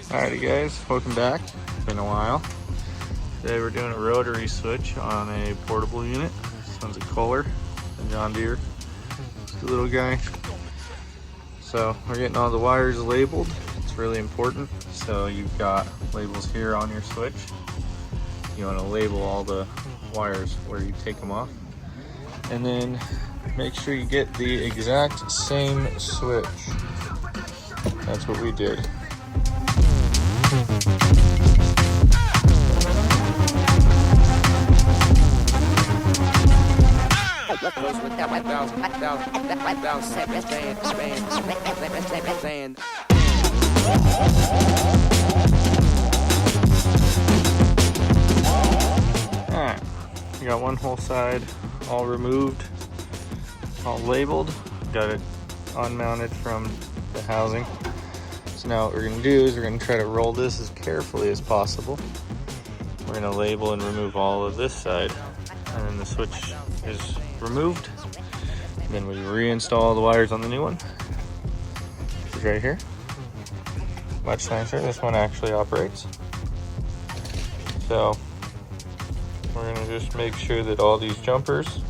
Alrighty guys, welcome back. It's been a while. Today we're doing a rotary switch on a portable unit. This one's a Kohler, a John Deere. It's a little guy. So we're getting all the wires labeled. It's really important. So you've got labels here on your switch. You want to label all the wires where you take them off. And then make sure you get the exact same switch. That's what we did. Alright, we got one whole side all removed, all labeled. Got it unmounted from the housing. So now what we're going to do is we're going to try to roll this as carefully as possible. We're going to label and remove all of this side, and then the switch is removed. And then we reinstall the wires on the new one. It's right here. Much nicer. This one actually operates. So we're going to just make sure that all these jumpers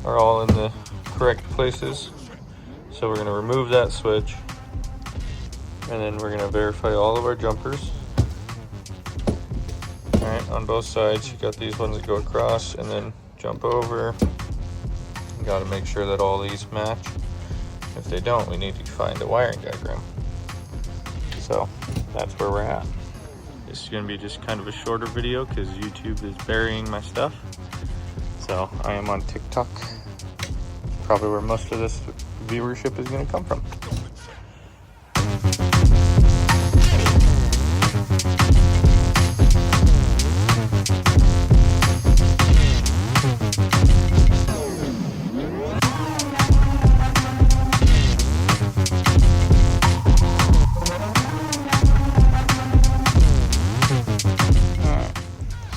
are all in the correct places. So we're going to remove that switch, and then we're going to verify all of our jumpers. Alright, on both sides you got these ones that go across and then jump over. You got to make sure that all these match. If they don't, we need to find a wiring diagram. So that's where we're at. This is going to be just kind of a shorter video because YouTube is burying my stuff. So I am on TikTok, probably where most of this viewership is going to come from.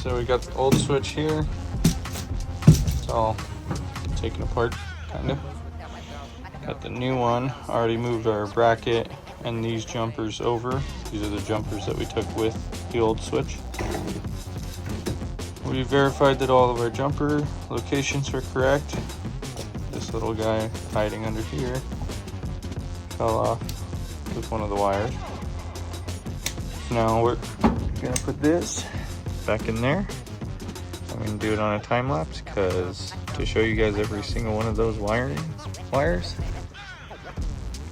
So we got the old switch here. It's all taken apart, kind of. Got the new one. Already moved our bracket and these jumpers over. These are the jumpers that we took with the old switch. We verified that all of our jumper locations were correct. This little guy hiding under here fell off with one of the wires. So now we're gonna put this back in there. I'm gonna do it on a time lapse because to show you guys every single one of those wires,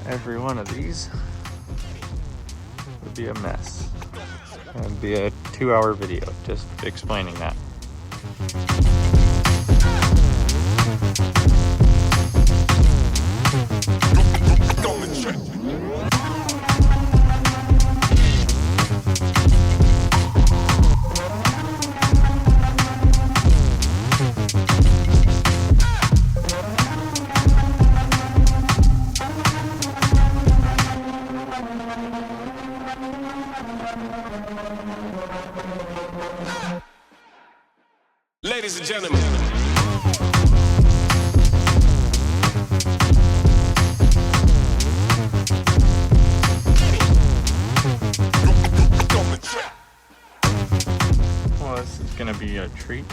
every one of these would be a mess. It would be a 2-hour video just explaining that. Ladies and gentlemen. Well, this is gonna be a treat.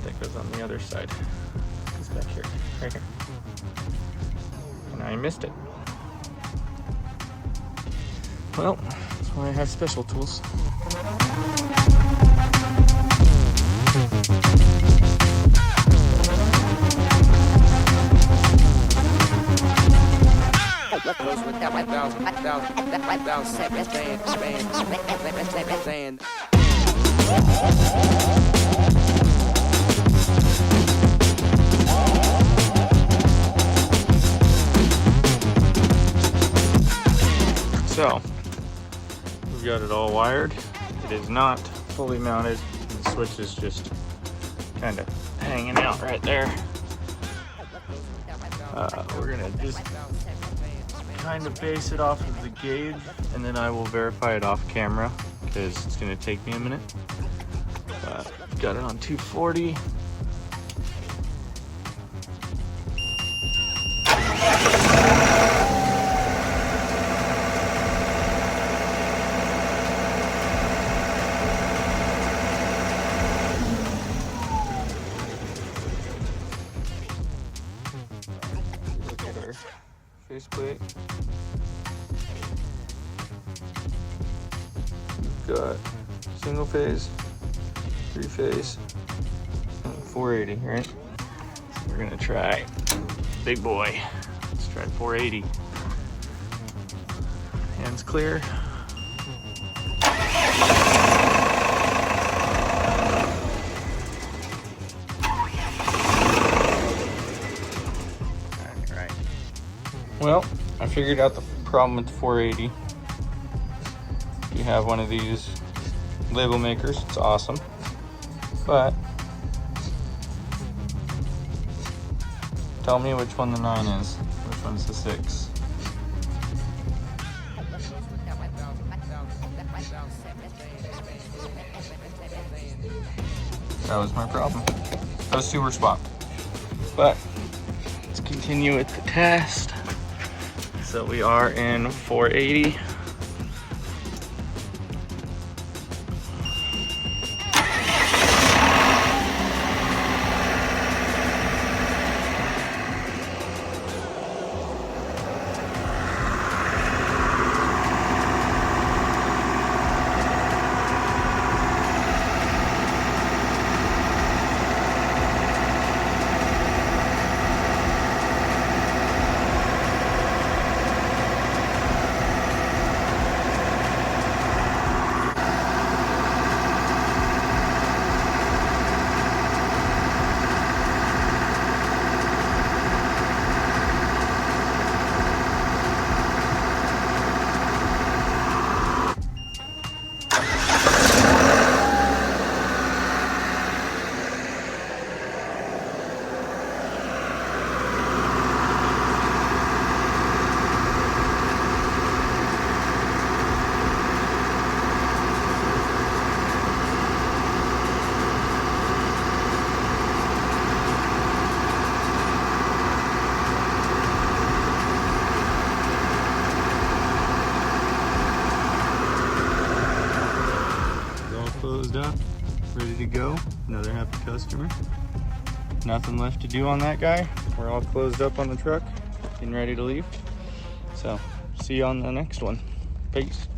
That goes on the other side. It's back here, right here. And I missed it. Well, that's why I have special tools. So we've got it all wired. It is not fully mounted. The switch is just kind of hanging out right there. We're gonna just kind of base it off of the gauge, and then I will verify it off camera because it's gonna take me a minute. Got it on 240. got single phase, 3-phase, and 480, right? So we're gonna try big boy. Let's try 480. Hands clear. Alright. Well, I figured out the problem with the 480. If you have one of these label makers, it's awesome. But tell me which one the 9 is. Which one's the 6? That was my problem. That was super spot. But let's continue with the test. So we are in 480. Closed up, ready to go. Another happy customer. Nothing left to do on that guy. We're all closed up on the truck, getting ready to leave. So, see you on the next one. Peace.